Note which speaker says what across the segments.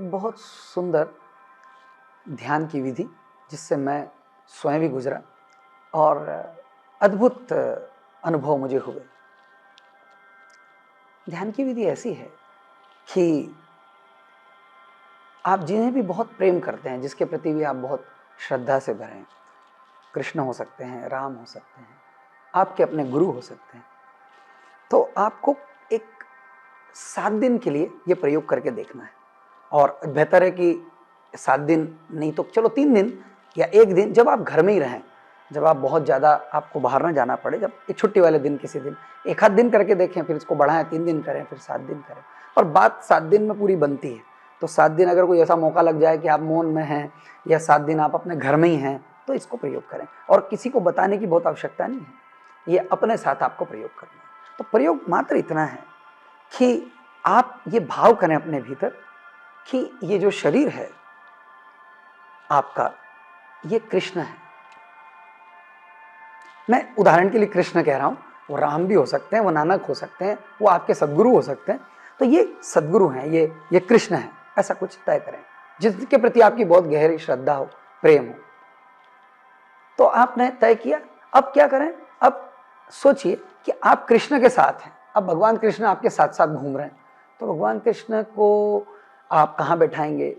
Speaker 1: एक बहुत सुंदर ध्यान की विधि जिससे मैं स्वयं भी गुजरा और अद्भुत अनुभव मुझे हुए। ध्यान की विधि ऐसी है कि आप जिन्हें भी बहुत प्रेम करते हैं, जिसके प्रति भी आप बहुत श्रद्धा से भरे हैं, कृष्ण हो सकते हैं, राम हो सकते हैं, आपके अपने गुरु हो सकते हैं, तो आपको एक 7 दिन के लिए ये प्रयोग करके देखना है। और बेहतर है कि 7 दिन नहीं तो चलो 3 दिन या 1 दिन, जब आप घर में ही रहें, जब आप बहुत ज़्यादा आपको बाहर ना जाना पड़े, जब एक छुट्टी वाले दिन किसी दिन 1 आध दिन करके देखें, फिर इसको बढ़ाएं, 3 दिन करें, फिर 7 दिन करें। और बात 7 दिन में पूरी बनती है। तो 7 दिन अगर कोई ऐसा मौका लग जाए कि आप मौन में हैं या 7 दिन आप अपने घर में ही हैं, तो इसको प्रयोग करें। और किसी को बताने की बहुत आवश्यकता नहीं है, ये अपने साथ आपको प्रयोग करना है। तो प्रयोग मात्र इतना है कि आप ये भाव करें अपने भीतर कि ये जो शरीर है आपका, ये कृष्ण है। मैं उदाहरण के लिए कृष्ण कह रहा हूं, वो राम भी हो सकते हैं, वो नानक हो सकते हैं, वो आपके सदगुरु हो सकते हैं। तो ये सदगुरु हैं, ये कृष्ण है, ऐसा कुछ तय करें जिसके प्रति आपकी बहुत गहरी श्रद्धा हो, प्रेम हो। तो आपने तय किया, अब क्या करें? अब सोचिए कि आप कृष्ण के साथ हैं। अब भगवान कृष्ण आपके साथ साथ घूम रहे हैं, तो भगवान कृष्ण को आप कहाँ बैठाएंगे?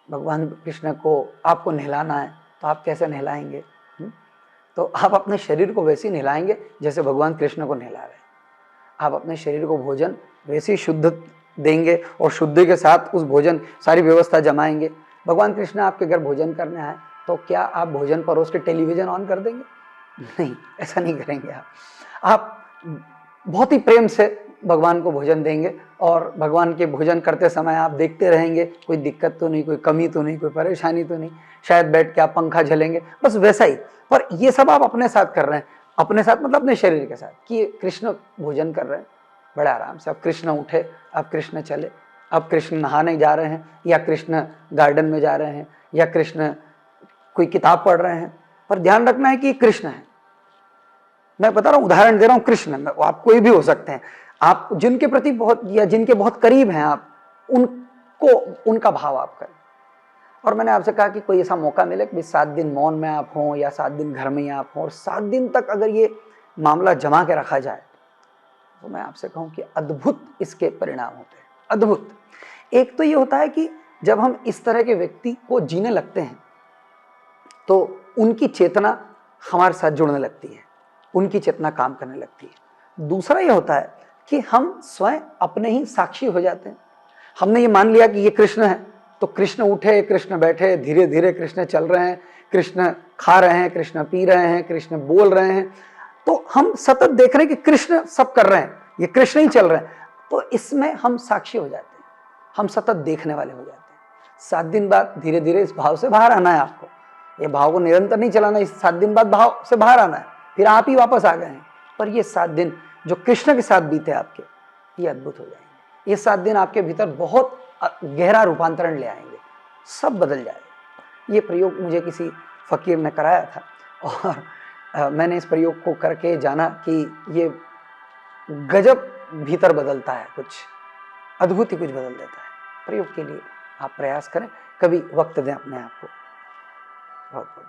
Speaker 1: भगवान कृष्ण को आपको नहलाना है, तो आप कैसे नहलाएंगे? तो आप अपने शरीर को वैसे ही नहलाएंगे जैसे भगवान कृष्ण को नहला रहे हैं। आप अपने शरीर को भोजन वैसे ही शुद्ध देंगे और शुद्धि के साथ उस भोजन सारी व्यवस्था जमाएंगे। भगवान कृष्ण आपके घर भोजन करने आए, तो क्या आप भोजन परोस के टेलीविजन ऑन कर देंगे? नहीं, ऐसा नहीं करेंगे। आप बहुत ही प्रेम से भगवान को भोजन देंगे और भगवान के भोजन करते समय आप देखते रहेंगे, कोई दिक्कत तो नहीं, कोई कमी तो नहीं, कोई परेशानी तो नहीं। शायद बैठ के आप पंखा झलेंगे, बस वैसा ही। पर ये सब आप अपने साथ कर रहे हैं, अपने साथ मतलब अपने शरीर के साथ, कि कृष्ण भोजन कर रहे हैं बड़े आराम से। अब कृष्ण उठे, अब कृष्ण चले, अब कृष्ण नहाने जा रहे हैं, या कृष्ण गार्डन में जा रहे हैं, या कृष्ण कोई किताब पढ़ रहे हैं, पर ध्यान रखना है कि कृष्ण है। मैं बता रहा हूं, उदाहरण दे रहा हूं, कृष्ण, आप कोई भी हो सकते हैं। आप जिनके प्रति बहुत या जिनके बहुत करीब हैं आप, उनको उनका भाव आप करें। और मैंने आपसे कहा कि कोई ऐसा मौका मिले कि 7 दिन मौन में आप हों या 7 दिन घर में ही आप हों, और 7 दिन तक अगर ये मामला जमा के रखा जाए, तो मैं आपसे कहूं कि अद्भुत इसके परिणाम होते हैं, अद्भुत। एक तो ये होता है कि जब हम इस तरह के व्यक्ति को जीने लगते हैं, तो उनकी चेतना हमारे साथ जुड़ने लगती है, उनकी चेतना काम करने लगती है। दूसरा ये होता है कि हम स्वयं अपने ही साक्षी हो जाते हैं। हमने ये मान लिया कि ये कृष्ण है, तो कृष्ण उठे, कृष्ण बैठे, धीरे धीरे कृष्ण चल रहे हैं, कृष्ण खा रहे हैं, कृष्ण पी रहे हैं, कृष्ण बोल रहे हैं, तो हम सतत देख रहे हैं कि कृष्ण सब कर रहे हैं, ये कृष्ण ही चल रहे हैं। तो इसमें हम साक्षी हो जाते हैं, हम सतत देखने वाले हो जाते हैं। 7 दिन बाद धीरे धीरे इस भाव से बाहर आना है आपको। ये भाव को निरंतर नहीं चलाना, इस 7 दिन बाद भाव से बाहर आना है, फिर आप ही वापस आ गए हैं। पर ये 7 दिन जो कृष्ण के साथ बीते आपके, ये अद्भुत हो जाएंगे। ये 7 दिन आपके भीतर बहुत गहरा रूपांतरण ले आएंगे, सब बदल जाएगा। ये प्रयोग मुझे किसी फकीर ने कराया था, और मैंने इस प्रयोग को करके जाना कि ये गजब भीतर बदलता है, कुछ अद्भुत ही कुछ बदल देता है। प्रयोग के लिए आप प्रयास करें, कभी वक्त दें अपने आप को। बहुत बहुत